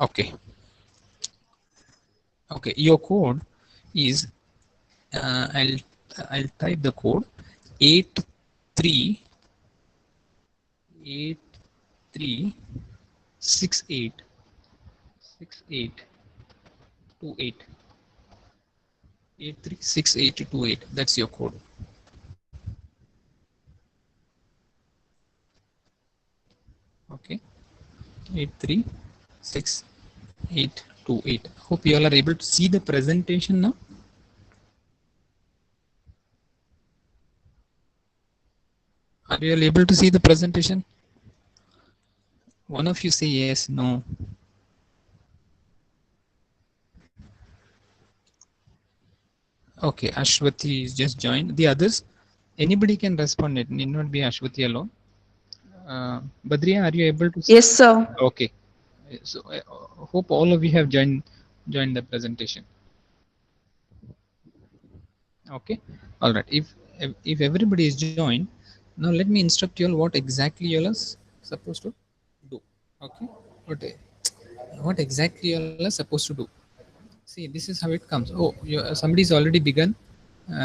Okay. Okay. Your code is I'll type the code 83686828. 836828. That's your code. Okay. 836828. Hope you all are able to see the presentation now. Are you all able to see the presentation? One of you say yes, no. Okay, Ashwati is just joined. The others, anybody can respond. It need not be Ashwati alone. Badriya, are you able to? Yes, sir. Okay. So I hope all of you have joined the presentation. Okay. All right. If everybody is joined, now let me instruct you all what exactly you all are supposed to do. Okay. What what exactly you all are supposed to do? See, this is how it comes. Oh, somebody's already begun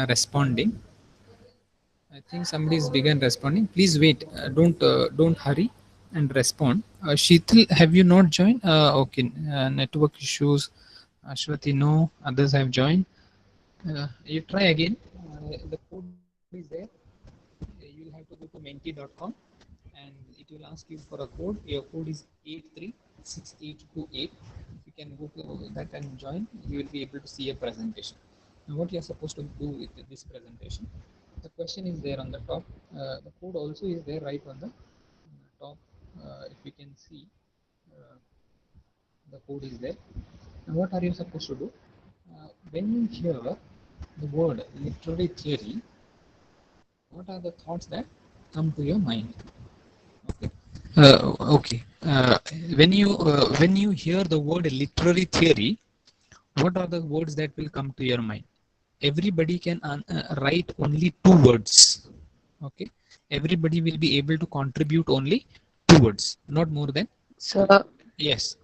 responding. I think somebody's begun responding. Please wait. Don't hurry and respond. Sheetal, have you not joined? Okay. Network issues. Ashwati, no. Others have joined. You try again. The code is there. You'll have to go to menti.com and it will ask you for a code. Your code is 836828. If you can go to that and join, you will be able to see a presentation. Now, what you are supposed to do with this presentation? The question is there on the top. The code also is there right on the top. If you can see, uh, the code is there. Now, what are you supposed to do? When you hear the word literary theory, what are the thoughts that come to your mind? Okay. Okay. When you hear the word literary theory, what are the words that will come to your mind? Everybody can write only two words. Okay. Everybody will be able to contribute only two words, not more than. Sir, Yes.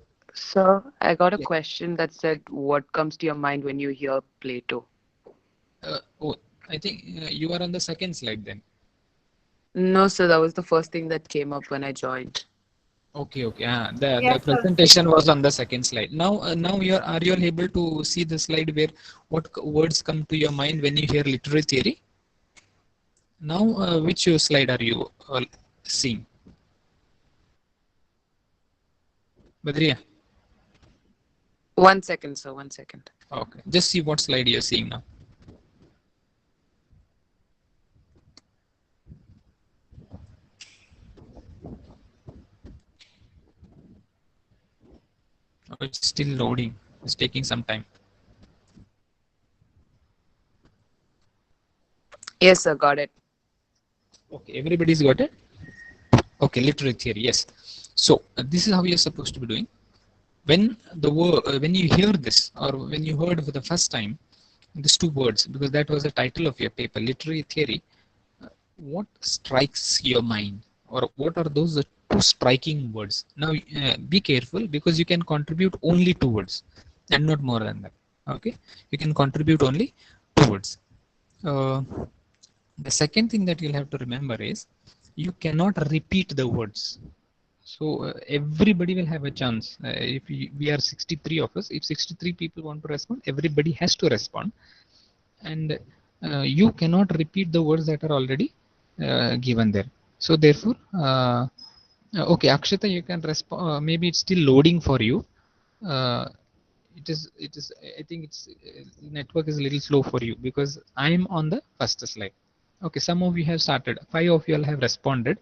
I got a Yeah. question that said, what comes to your mind when you hear Plato? Oh, I think you are on the second slide then. No, sir, that was the first thing that came up when I joined. Okay, okay. The presentation was on the second slide. Now are you all able to see the slide where what words come to your mind when you hear literary theory? Now, which slide are you all seeing? Badriya. 1 second, sir, 1 second. Okay. Just see what slide you're seeing now. Oh, it's still loading. It's taking some time. Yes, sir, got it. Okay, everybody's got it. Okay, literary theory. Yes. So this is how you're supposed to be doing. When when you hear this, or when you heard for the first time these two words, because that was the title of your paper, literary theory, what strikes your mind, or what are those two striking words? Now, be careful, because you can contribute only two words and not more than that. Okay, you can contribute only two words. Uh, the second thing that you'll have to remember is you cannot repeat the words. So everybody will have a chance. If we are 63 of us, if 63 people want to respond, everybody has to respond, and you cannot repeat the words that are already given there. So therefore, okay, Akshita, you can respond. Maybe it's still loading for you. Uh, it is. I think it's network is a little slow for you, because I am on the first slide. Okay, some of you have started. 5 of you all have responded.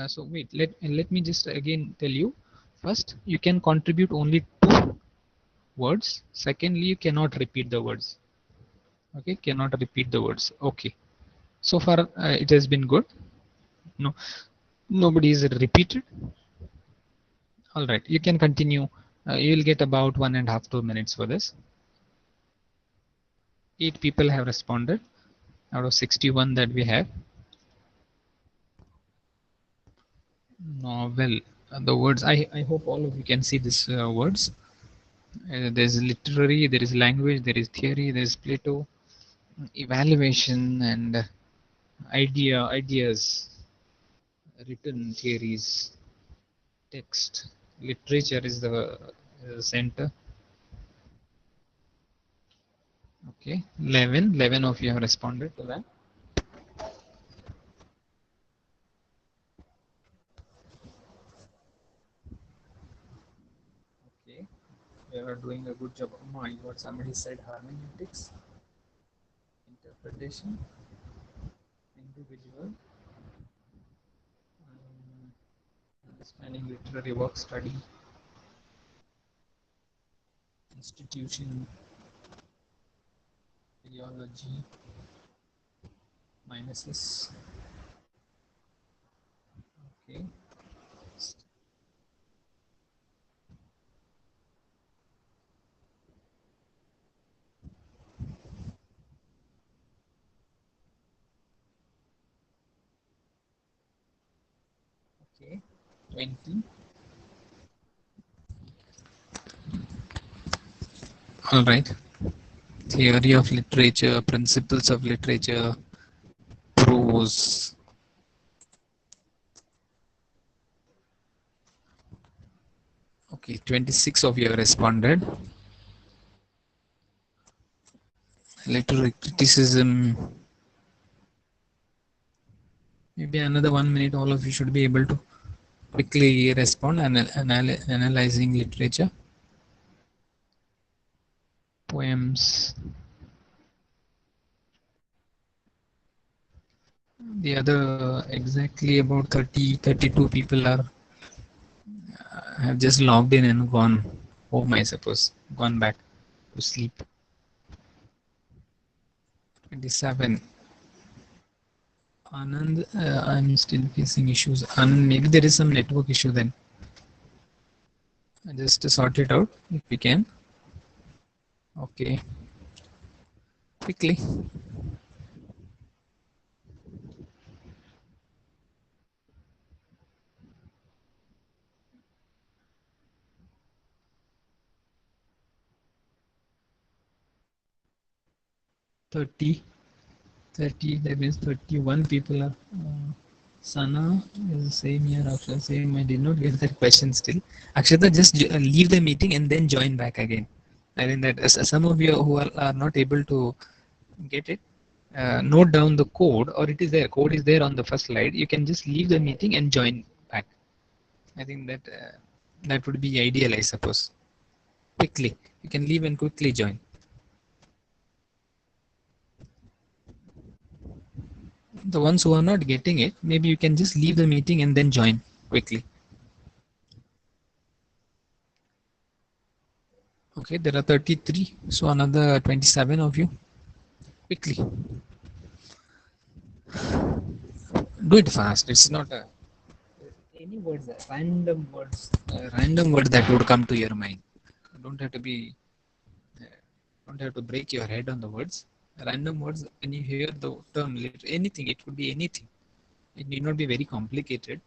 So wait, let me just again tell you. First, you can contribute only two words. Secondly, you cannot repeat the words. Okay, cannot repeat the words. Okay, so far it has been good. No, nobody is repeated. All right, you can continue. You will get about 1.5 to 2 minutes for this. 8 people have responded out of 61 that we have. Novel. the words. I hope all of you can see these words. There's literary, there is language, there is theory, there is Plato, evaluation, and ideas, written theories, text. Literature is the center. Okay, 11 of you have responded to that. Okay, you are doing a good job. Oh my God, somebody said hermeneutics, interpretation, individual, understanding literary work, study, institution, theology, minuses. Okay. Okay. 20. All right. Theory of literature, principles of literature, prose. Okay, 26 of you have responded. Literary criticism. Maybe another 1 minute, all of you should be able to quickly respond. Analyzing literature, poems. The other exactly about 32 people are have just logged in and gone home, I suppose, gone back to sleep. 27. Anand, I'm still facing issues. Anand, maybe there is some network issue then. Just to sort it out if we can. Okay. Quickly. Thirty. That means 31 people are. Sana is the same here. Akshay, same. I did not get that question still. Akshata, just leave the meeting and then join back again. I think that some of you who are not able to get it, note down the code, or it is there. Code is there on the first slide. You can just leave the meeting and join back. I think that that would be ideal, I suppose. Quickly, you can leave and quickly join. The ones who are not getting it, maybe you can just leave the meeting and then join quickly. Okay, there are 33, so another 27 of you. Quickly. Do it fast. It's not a any words, random words that would come to your mind. Don't have to be, don't have to break your head on the words. Random words. When you hear the term anything, it could be anything. It need not be very complicated.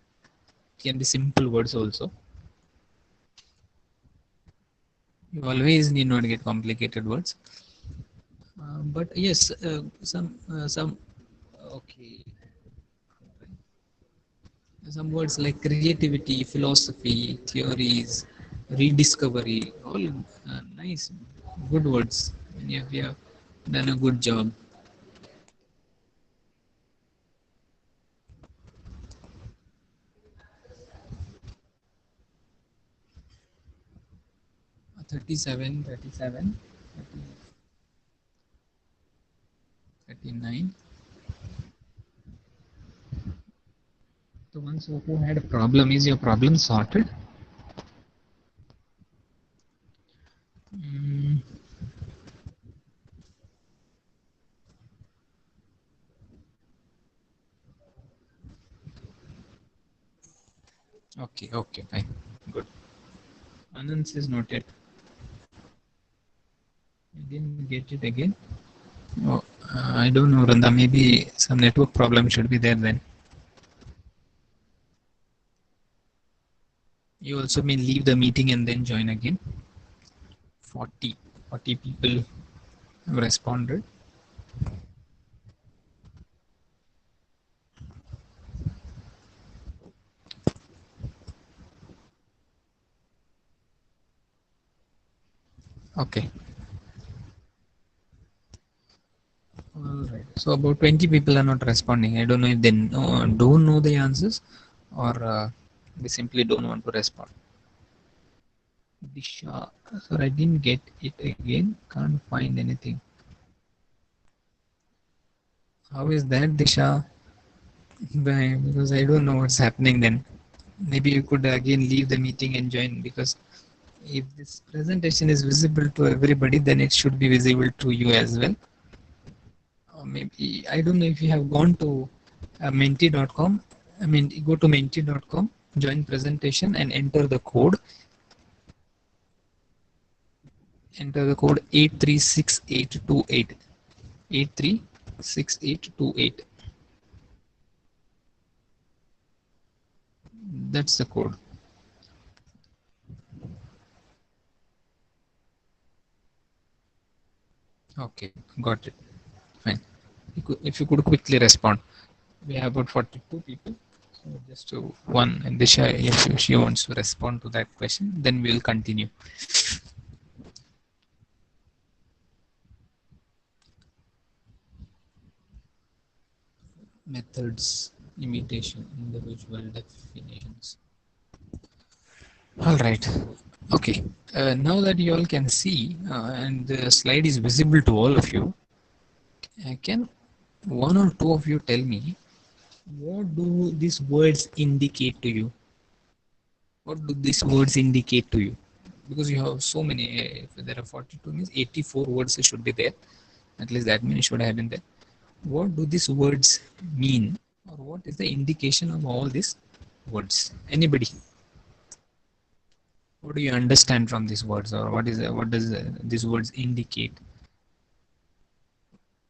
It can be simple words also. You always need not get complicated words. But yes, some okay. Some words like creativity, philosophy, theories, rediscovery, all nice, good words. And you have done a good job. 37, 37, 39. The ones who had a problem, is your problem sorted? Mm, okay, okay, fine, good. Anand is noted. I didn't get it again. Oh, I don't know, Randa. Maybe some network problem should be there then. You also may leave the meeting and then join again. 40 people have responded. Okay. All right. So about 20 people are not responding. I don't know if they don't know the answers or they simply don't want to respond. Disha. So I didn't get it again. Can't find anything. How is that, Disha? Why? Because I don't know what's happening then. Maybe you could again leave the meeting and join, because if this presentation is visible to everybody, then it should be visible to you as well. Or maybe, I don't know if you have gone to menti.com. I mean, go to menti.com, join presentation and enter the code. Enter the code 836828. 836828. That's the code. Okay, got it. Fine. If you could quickly respond. We have about 42 people. So just to one, and Disha, if she wants to respond to that question, then we'll continue. Methods, imitation, individual definitions. All right. Okay. Now that you all can see and the slide is visible to all of you, can one or two of you tell me what do these words indicate to you? What do these words indicate to you? Because you have so many, if there are 42 means 84 words should be there. At least that many should have been there. What do these words mean? Or what is the indication of all these words? Anybody? What do you understand from these words, or what does these words indicate?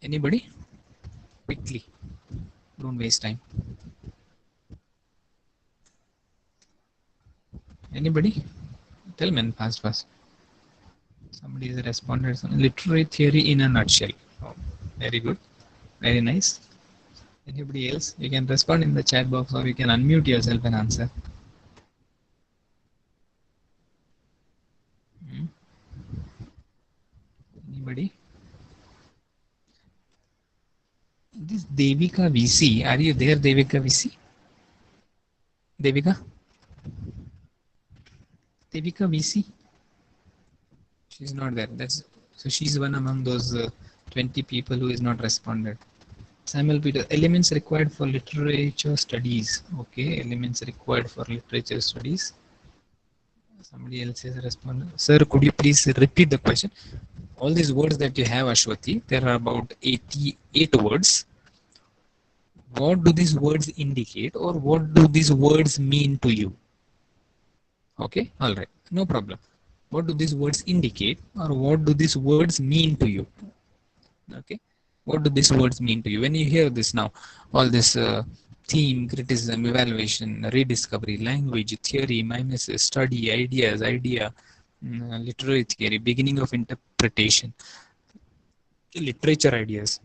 Anybody? Quickly. Don't waste time. Anybody? Tell me fast, fast. Somebody has responded. Literary theory in a nutshell. Oh, very good. Very nice. Anybody else? You can respond in the chat box or you can unmute yourself and answer. Hmm? Anybody? This Devika VC. Are you there, Devika VC? Devika? Devika VC? She's not there. That's so she's one among those 20 people who is not responded. Samuel Peter, elements required for literature studies. Okay, elements required for literature studies. Somebody else has responded. Sir, could you please repeat the question? All these words that you have, Ashwati, there are about 88 words. What do these words indicate, or what do these words mean to you? Okay, all right, no problem. What do these words indicate, or what do these words mean to you? Okay, what do these words mean to you when you hear this now? All this theme, criticism, evaluation, rediscovery, language, theory, mimesis, study, ideas, idea, literary theory, beginning of interpretation, literature ideas,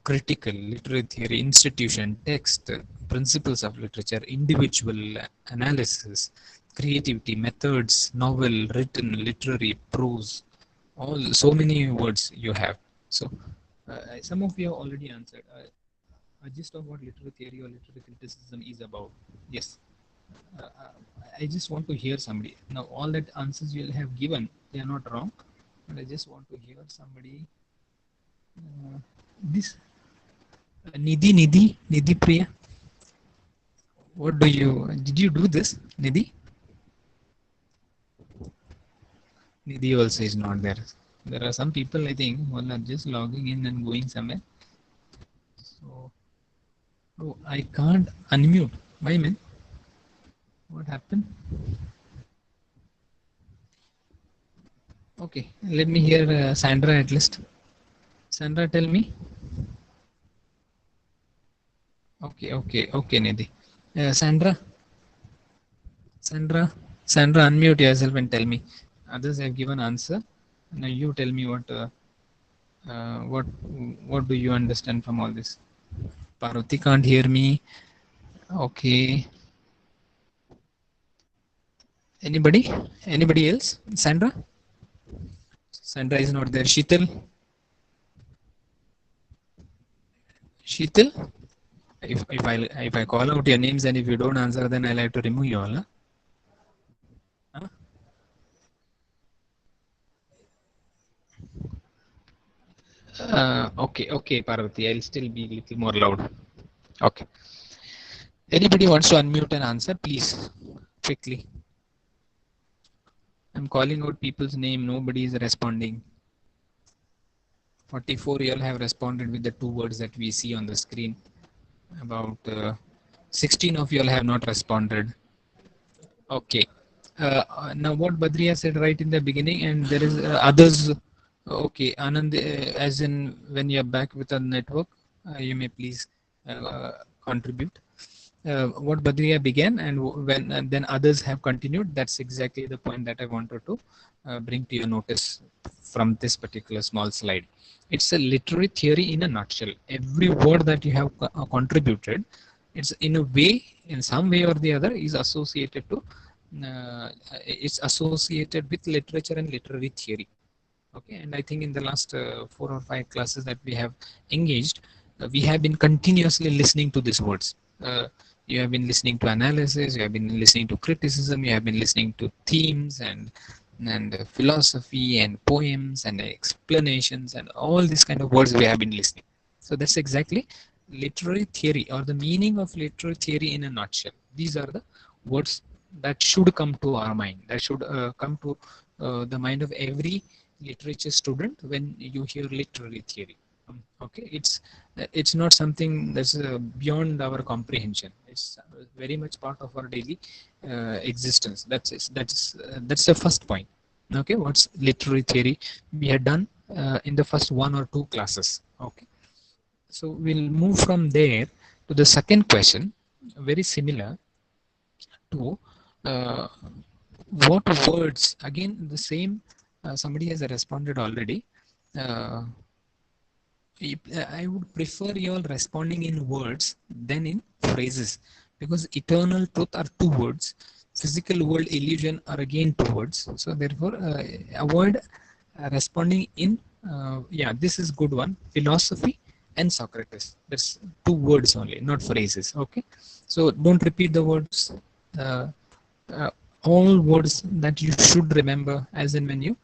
critical, literary theory, institution, text, principles of literature, individual analysis, creativity, methods, novel, written, literary, prose, all so many words you have. So some of you have already answered. A gist of what literary theory or literary criticism is about. Yes. I just want to hear somebody. Now all that answers you will have given, they are not wrong, but I just want to hear somebody. This Nidhi Priya. What do you, did you do this, Nidhi? Nidhi also is not there. There are some people, I think, who are just logging in and going somewhere. So, oh, I can't unmute. Why, man? What happened? Okay, let me hear Sandra at least. Sandra, tell me. Okay, Nidhi. Sandra? Sandra? Sandra, unmute yourself and tell me. Others have given answer. Now you tell me uh, what what do you understand from all this? Parvati can't hear me. Okay. Anybody? Anybody else? Sandra? Sandra is not there. Sheetal? Sheetal? If I call out your names and if you don't answer, then I'll have to remove you all. Huh? Huh? Okay, Parvati. I'll still be a little more loud. Okay. Anybody wants to unmute and answer, please, quickly. I'm calling out people's name. Nobody is responding. 44 you all have responded with the two words that we see on the screen. About 16 of you all have not responded. Okay. Now what Badriya said right in the beginning, and there is others. Okay, Anand, as in when you're back with a network, you may please contribute. What Badriya began and when and then others have continued, that's exactly the point that I wanted to bring to your notice from this particular small slide. It's a literary theory in a nutshell. Every word that you have contributed, it's in a way, in some way or the other, is associated to it's associated with literature and literary theory. Okay, and I think in the last 4 or 5 classes that we have engaged, we have been continuously listening to these words. You have been listening to analysis, you have been listening to criticism, you have been listening to themes and philosophy and poems and explanations and all these kind of words we have been listening. So that's exactly literary theory, or the meaning of literary theory in a nutshell. These are the words that should come to our mind, that should come to the mind of every literature student when you hear literary theory. Okay, it's not something that's beyond our comprehension. It's very much part of our daily existence. That's the first point. Okay, what's literary theory? We had done in the first 1 or 2 classes. Okay, so we'll move from there to the second question, very similar to uh, what words, again the same. Somebody has responded already. uh, I would prefer you all responding in words than in phrases, because eternal truth are 2 words, physical world illusion are again 2 words. So therefore, avoid responding in. Yeah, this is good one. Philosophy and Socrates. That's 2 words only, not phrases. Okay, so don't repeat the words. Uh, uh, all words that you should remember, as in when you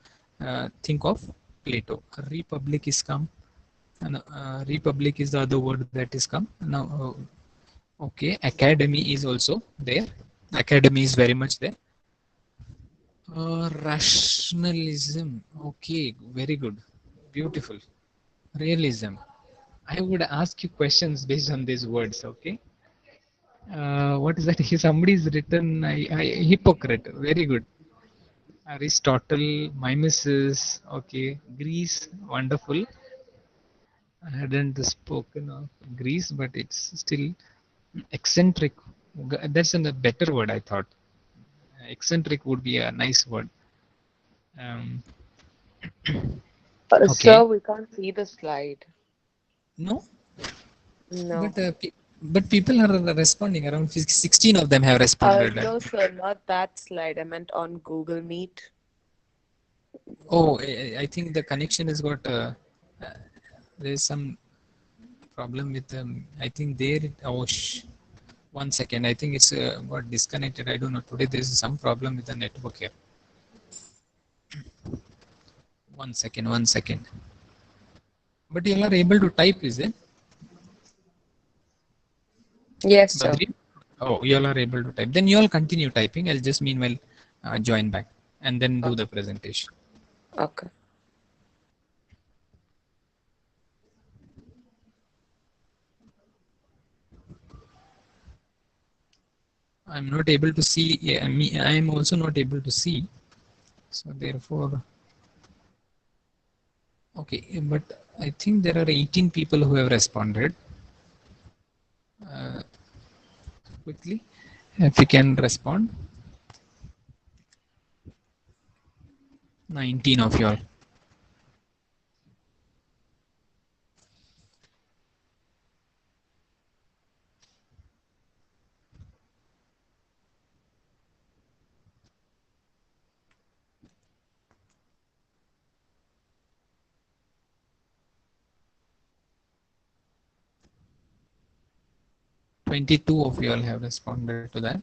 think of Plato. Republic is come, and republic is the other word that is come now. Okay, academy is also there. Academy is very much there. Rationalism. Okay, very good, beautiful. Realism. I would ask you questions based on these words. Okay. What is that? Somebody's written hypocrite. Very good. Aristotle, mimesis. Okay. Greece. Wonderful. I hadn't spoken of Greece, but it's still eccentric. That's a better word, I thought. Eccentric would be a nice word. Um, Sir, okay. we can't see the slide. No, No. but people are responding. Around 16 of them have responded. No, sir, not that slide. I meant on Google Meet. Oh, I think the connection has got. There's some problem with them. I think there. Oh, 1 second. I think it's got disconnected. I don't know. Today there's some problem with the network here. 1 second. 1 second. But you all are able to type, is it? Yes, sir. Badri? Oh, you all are able to type. Then you all continue typing. I'll just meanwhile join back and then do the presentation. Okay. I'm not able to see. Yeah, I am also not able to see. So therefore, okay. But I think there are 18 people who have responded. Quickly, if you can respond. 19 of y'all. Two of you all have responded to that.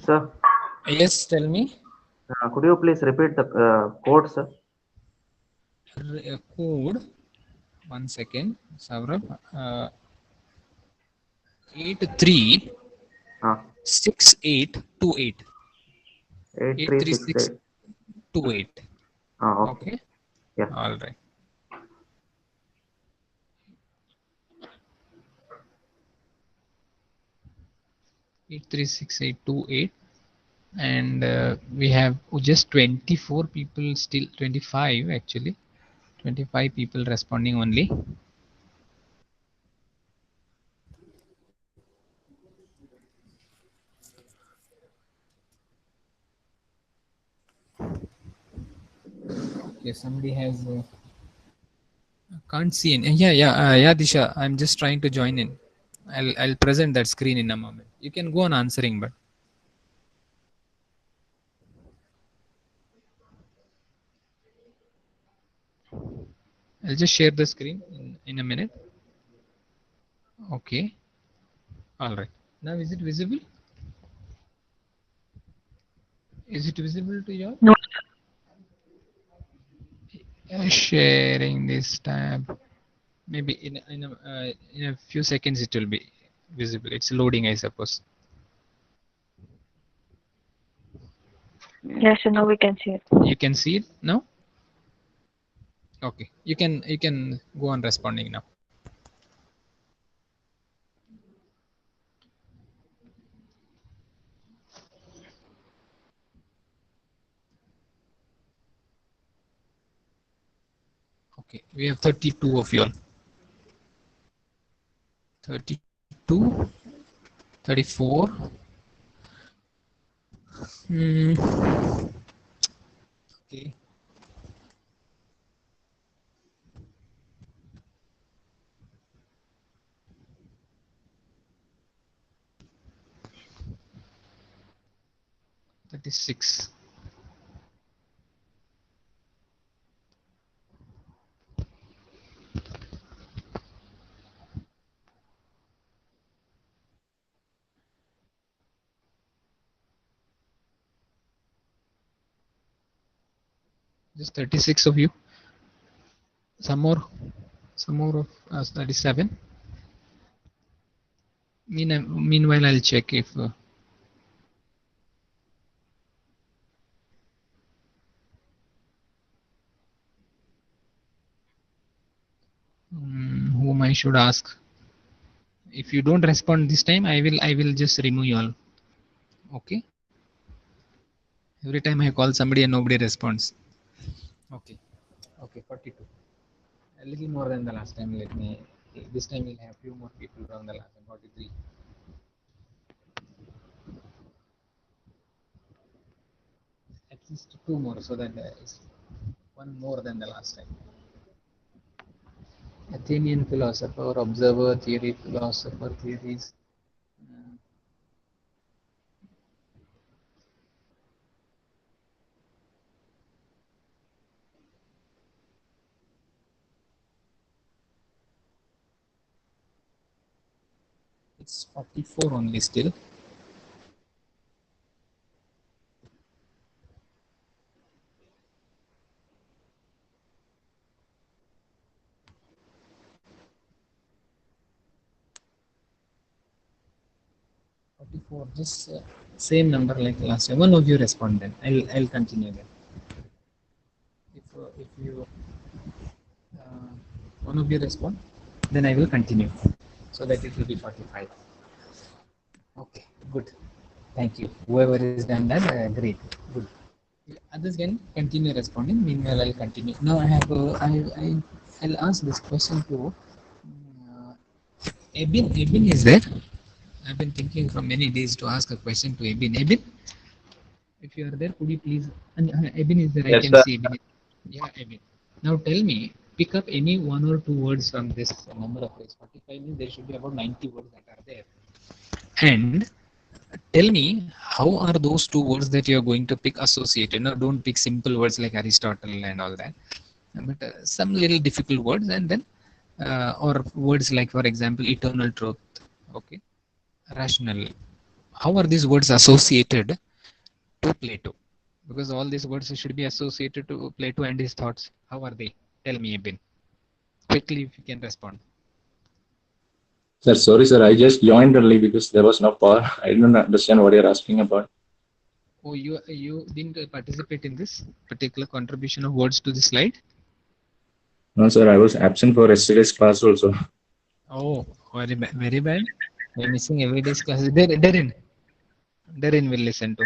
Sir, Yes, tell me. could you please repeat the code, sir? Code. 1 second, Saurabh. 836828. 8368. 83628. Okay. Okay. Yeah. All right. Eight three six eight two eight, and we have just 24 people still. 25 actually. 25 people responding only. Okay, somebody has. Can't see any. Yeah, Disha. I'm just trying to join in. I'll present that screen in a moment. You can go on answering, but I'll just share the screen in a minute. Okay. All right. Now is it visible? Is it visible to you all? No. Sharing this tab. Maybe in a few seconds it will be visible. It's loading, I suppose. Yes, so now we can see it. You can see it now. Okay. You can go on responding now. Okay. We have 32 of you all. 32, 34. Okay. That is 6. Just 36 of you. Some more of us. 37. Meanwhile, I'll check if whom I should ask. If you don't respond this time, I will just remove you all. Okay. Every time I call somebody and nobody responds. Okay. Okay. 42. A little more than the last time. Let me. This time we'll have few more people from the last time. 43. At least 2 more, so that is 1 more than the last time. Athenian philosopher, observer, theory, philosopher, theories. It's 44 only still. Just same number like last time. One of you respond then. I'll continue then. If you one of you respond, then I will continue. So that it will be 45. Okay, good. Thank you. Whoever is done that, great. Good. Others can continue responding. Meanwhile, I'll continue. Now I have I'll ask this question to Ebin. Ebin is there. I've been thinking for many days to ask a question to Ebin. Ebin, you are there, could you please? And Ebin is there. I Yes, can sir. see Ebin. Yeah, Ebin. Now tell me, pick up any one or two words from this number of words. 45 means there should be about 90 words that are there. And tell me, how are those two words that you are going to pick associated? No, don't pick simple words like Aristotle and all that, but some little difficult words, and then or words like, for example, eternal truth, okay, rational. How are these words associated to Plato? Because all these words should be associated to Plato and his thoughts. How are they? Tell me, Ibn. Quickly, if you can respond. Sir, sorry, sir. I just joined early because there was no power. I don't understand what you're asking about. Oh, you didn't participate in this particular contribution of words to the slide? No, sir. I was absent for yesterday's class also. Oh, very bad. Very bad. We're missing every day's class. Darren will listen to.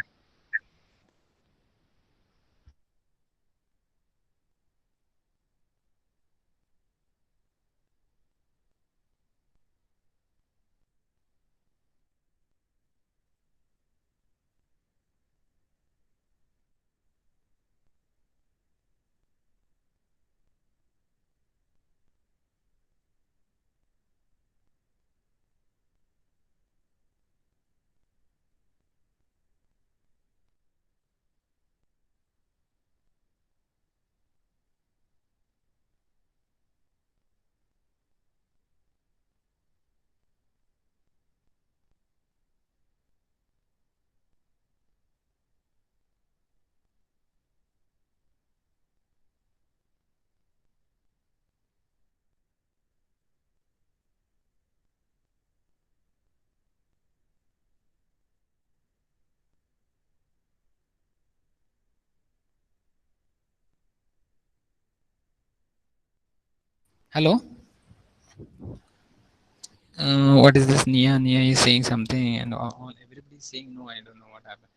Hello? What is this? Nia is saying something, and everybody's saying no. I don't know what happened.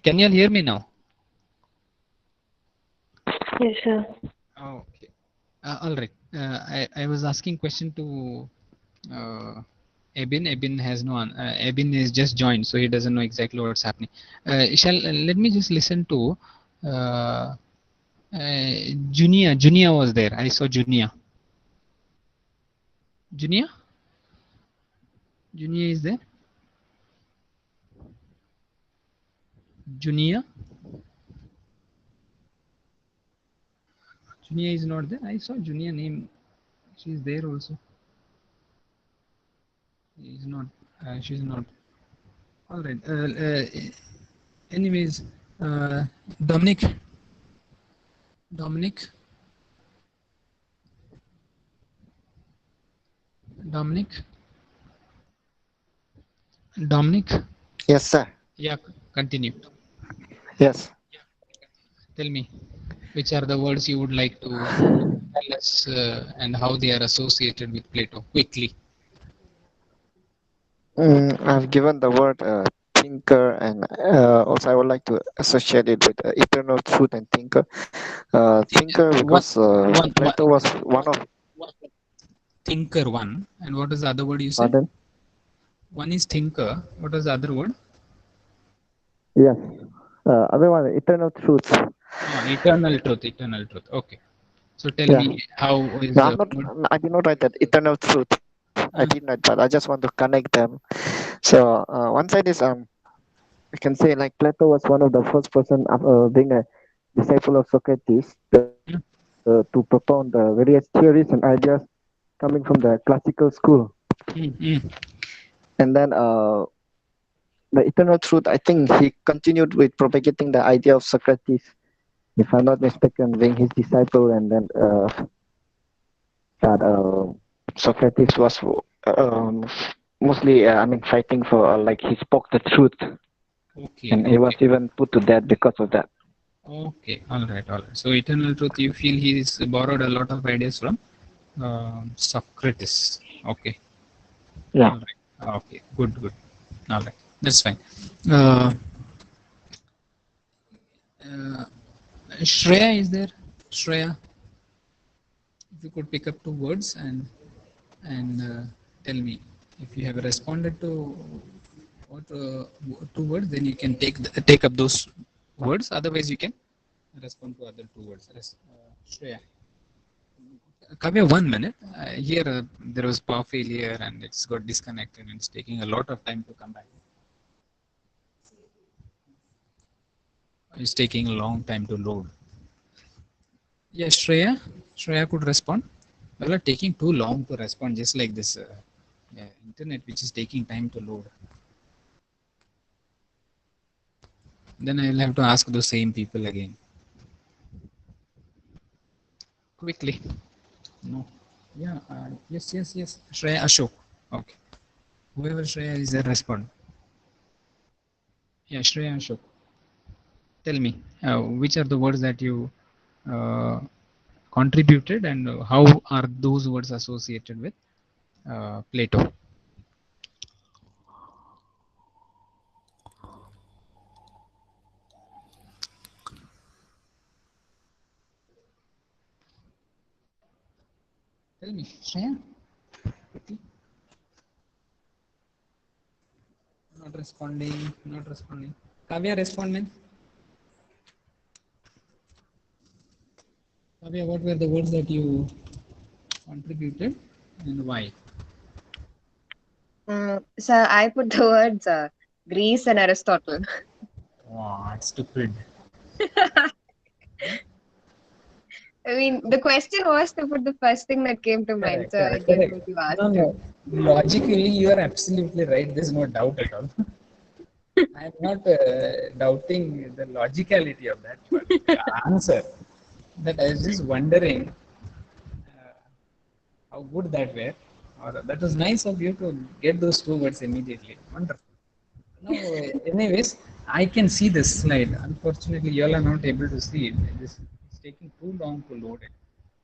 Can you all hear me now? Yes, sir. Oh, okay. All right. I was asking question to Ebin. Ebin has no. Ebin is just joined, so he doesn't know exactly what's happening. Let me just listen to Junia. Junia was there. I saw Junia. Junia? Junia is there? Junia? Junia is not there. I saw Junia name. She's there also. She's not. She's not. All right. Anyways, Dominic. Dominic. Dominic. Dominic. Yes, sir. Yeah. Continue. Yes. Tell me, which are the words you would like to tell us and how they are associated with Plato? Quickly. I've given the word thinker, and also I would like to associate it with eternal truth and thinker. Thinker because Plato was one of. Thinker one, and what is the other word you said? Pardon? One is thinker. What is the other word? Yes. Other one, eternal truth. Oh, eternal truth. Eternal truth. Okay. So tell me how is No, the I did not write that eternal truth. I did not, but I just want to connect them. So one side is we can say like Plato was one of the first person being a disciple of Socrates to propound the various theories and ideas coming from the classical school. And then the eternal truth, I think he continued with propagating the idea of Socrates, if I'm not mistaken, being his disciple, and then that Socrates was mostly, fighting for, like, he spoke the truth. Okay. And he was even put to death because of that. Okay. All right. All right. So eternal truth, you feel he's borrowed a lot of ideas from Socrates. Okay. Yeah. All right. Okay. Good. Good. All right. That's fine. Shreya is there? Shreya, if you could pick up two words and tell me if you have responded to what two words, then you can take up those words. Otherwise, you can respond to other two words. Shreya. Kavya, 1 minute. Here there was power failure and it's got disconnected and it's taking a lot of time to come back. It's taking a long time to load. Yes, Shreya. Shreya could respond. Well, are taking too long to respond, just like this internet, which is taking time to load. Then I'll have to ask those same people again. Quickly. No. Yeah. Yes. Shreya, Ashok. Okay. Whoever Shreya is there, respond. Yeah, Shreya, Ashok. Tell me, which are the words that you contributed and how are those words associated with Plato? Tell me, Shreya. Not responding. Kavya, respond. Kavya, what were the words that you contributed and why? So I put the words Greece and Aristotle. Wow, stupid. I mean, the question was to put the first thing that came to mind. So I did what you asked. No. Logically, you are absolutely right. There's no doubt at all. I'm not doubting the logicality of that answer. That I was just wondering how good that were. Or that was nice of you to get those two words immediately. Wonderful. No, anyways, I can see this slide. Unfortunately, you all are not able to see it. It's taking too long to load it.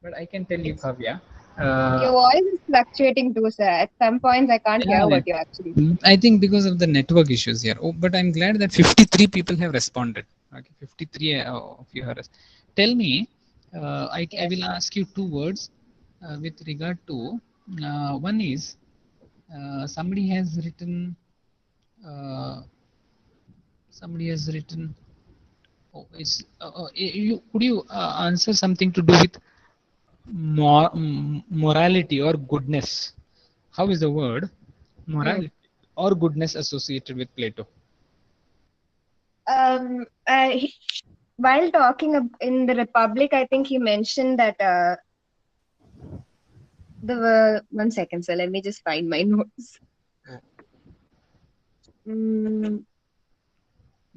But I can tell you, Kavya. Your voice is fluctuating too, sir. At some points, I can't hear what you actually say. I think because of the network issues here. Oh, but I'm glad that 53 people have responded. Okay, 53 of you have. Tell me, I will ask you two words with regard to. One is somebody has written. Oh, it's. Could you answer something to do with morality or goodness? How is the word morality or goodness associated with Plato? While talking in the Republic, I think he mentioned that one second, sir. Let me just find my notes.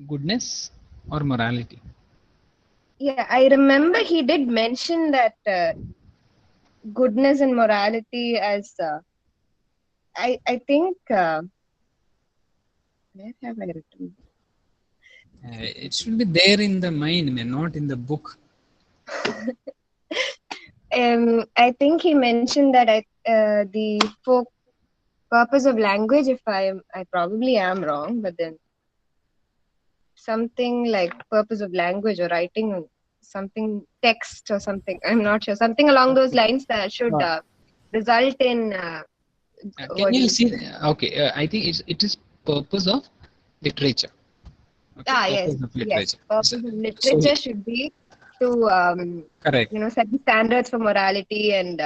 Goodness or morality? Yeah, I remember he did mention that goodness and morality as I think where have I written? It should be there in the mind, not in the book. I think he mentioned that the purpose of language. If I probably am wrong, but then something like purpose of language or writing something text or something. I'm not sure. Something along those lines that should result in. Can you see? Okay, I think it is purpose of literature. Okay, Yes. Literature. Purpose of literature should be to correct. Set the standards for morality and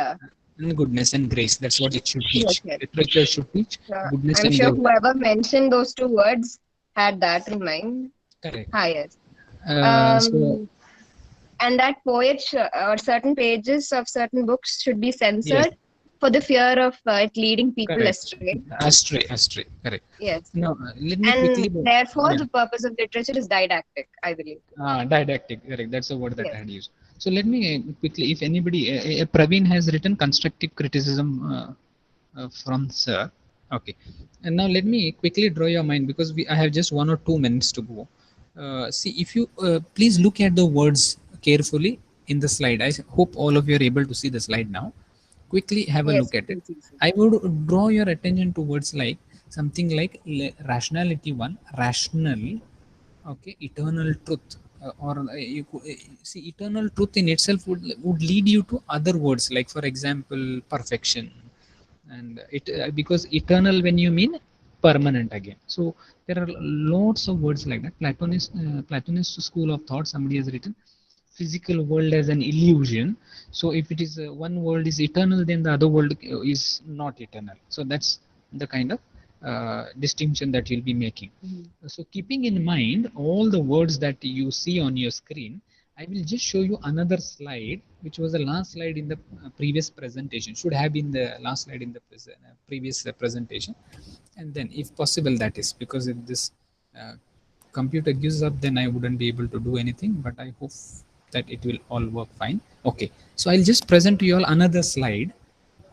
goodness and grace. That's what it should teach. Yes. Literature should teach goodness I'm and sure grace. Whoever mentioned those two words had that in mind. Correct. Yes. And that poets or certain pages of certain books should be censored for the fear of it leading people astray. Astray. Correct. Yes. Now, let me quickly. Therefore, the purpose of literature is didactic, I believe. Didactic. Correct. That's the word that I had used. So let me quickly, if anybody, Praveen has written constructive criticism from Sir. Okay. And now let me quickly draw your mind because I have just 1 or 2 minutes to go. See, if you please look at the words carefully in the slide. I hope all of you are able to see the slide now. Quickly have a look at it. I would draw your attention to words like something like rationality one, rational, okay, eternal truth, you see eternal truth in itself would lead you to other words like, for example, perfection, and it because eternal, when you mean permanent again. So there are lots of words like that. Platonist school of thought, somebody has written physical world as an illusion. So if it is one world is eternal, then the other world is not eternal. So that's the kind of distinction that you'll be making. So keeping in mind all the words that you see on your screen, I will just show you another slide, which was the last slide in the previous presentation. Should have been the last slide in the previous presentation. And then if possible, that is, because if this computer gives up, then I wouldn't be able to do anything, but I hope that it will all work fine. Okay, so I'll just present to you all another slide,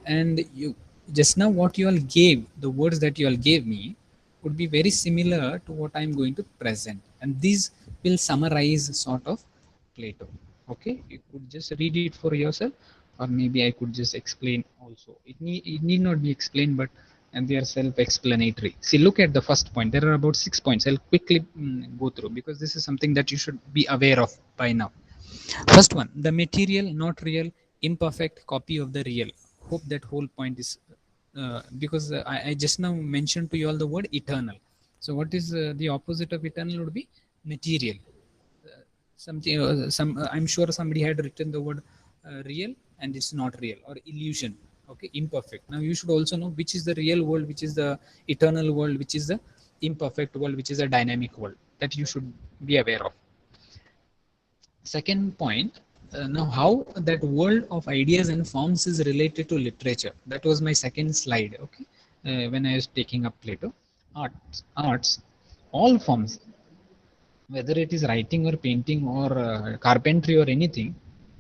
and you just now what you all gave, the words that you all gave me would be very similar to what I'm going to present, and these will summarize sort of Plato. Okay, you could just read it for yourself, or maybe I could just explain also. It need not be explained, but and they are self-explanatory. See, look at the first point. There are about 6 points. I'll quickly go through, because this is something that you should be aware of by now. First one, the material, not real, imperfect copy of the real. Hope that whole point is because I just now mentioned to you all the word eternal. So what is the opposite of eternal would be material. Something I'm sure somebody had written the word real and it's not real, or illusion. Okay, imperfect. Now you should also know which is the real world, which is the eternal world, which is the imperfect world, which is a dynamic world, that you should be aware of. Second point, now how that world of ideas and forms is related to literature. That was my second slide. Okay, when I was taking up Plato. Arts, all forms, whether it is writing or painting or carpentry or anything,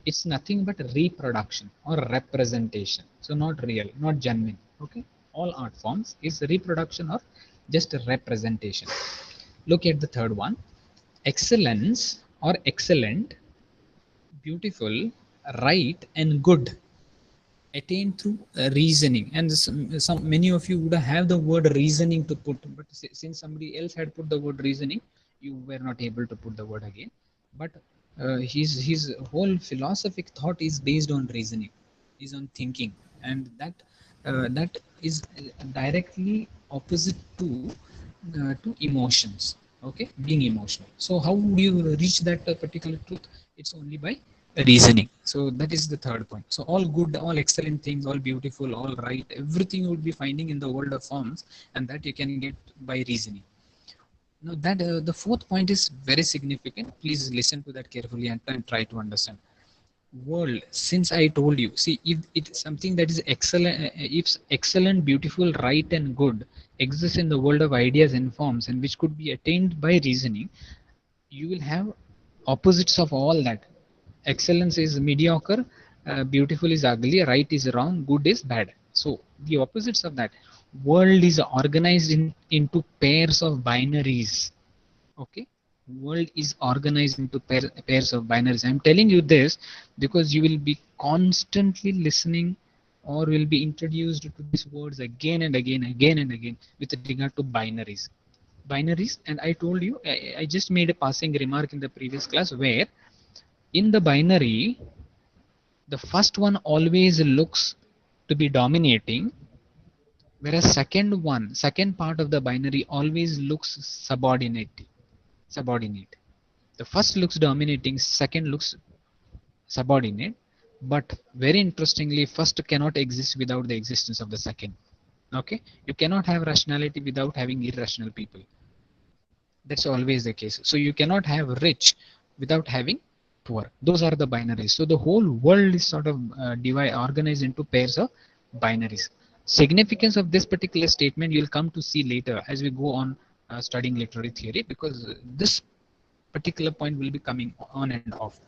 it's nothing but reproduction or representation. So not real, not genuine. Okay, all art forms is reproduction or just a representation. Look at the third one, excellence or excellent, beautiful, right, and good, attained through reasoning. And some many of you would have the word reasoning to put, but since somebody else had put the word reasoning, you were not able to put the word again. But his whole philosophic thought is based on reasoning, is on thinking, and that is directly opposite to emotions. Okay, being emotional. So how would you reach that particular truth? It's only by reasoning. So that is the third point. So all good, all excellent things, all beautiful, all right, everything you would be finding in the world of forms, and that you can get by reasoning. Now that the fourth point is very significant. Please listen to that carefully and try to understand. World, since I told you, see, if it's something that is excellent, if excellent, beautiful, right, and good exists in the world of ideas and forms, and which could be attained by reasoning, you will have opposites of all that. Excellence is mediocre, beautiful is ugly, right is wrong, good is bad. So the opposites of that. World is organized into pairs of binaries. Okay, world is organized into pairs of binaries. I'm telling you this because you will be constantly listening or will be introduced to these words again and again with regard to binaries. And I told you, I just made a passing remark in the previous class where in the binary, the first one always looks to be dominating, whereas second part of the binary always looks subordinate. The first looks dominating, second looks subordinate, but very interestingly, first cannot exist without the existence of the second. Okay, you cannot have rationality without having irrational people. That's always the case. So you cannot have rich without having poor. Those are the binaries. So the whole world is sort of organized into pairs of binaries. Significance of this particular statement you'll come to see later as we go on studying literary theory, because this particular point will be coming on and off.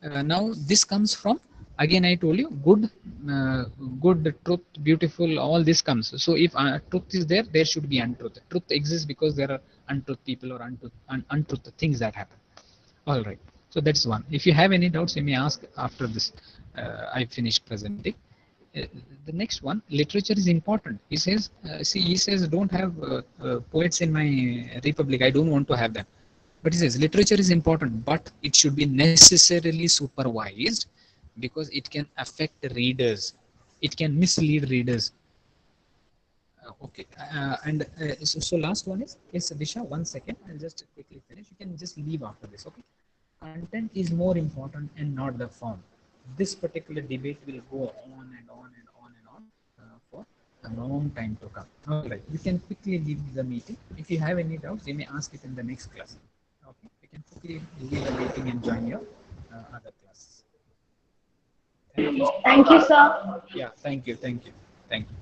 Now this comes from, again I told you, good, truth, beautiful, all this comes. So if truth is there, there should be untruth. Truth exists because there are untruth people or untruth things that happen. All right, so that's one. If you have any doubts, you may ask after this I finish presenting. The next one, literature is important. He says, he says, don't have poets in my republic. I don't want to have them. But he says literature is important, but it should be necessarily supervised because it can affect readers. It can mislead readers. Okay. So last one is, yes, Disha, 1 second. I'll just quickly finish. You can just leave after this, okay? Content is more important and not the form. This particular debate will go on and on and on and on for a long time to come. All right. You can quickly leave the meeting. If you have any doubts, you may ask it in the next class. Okay. You can quickly leave the meeting and join your other classes. Thank you. Thank you, sir. Yeah. Thank you. Thank you. Thank you.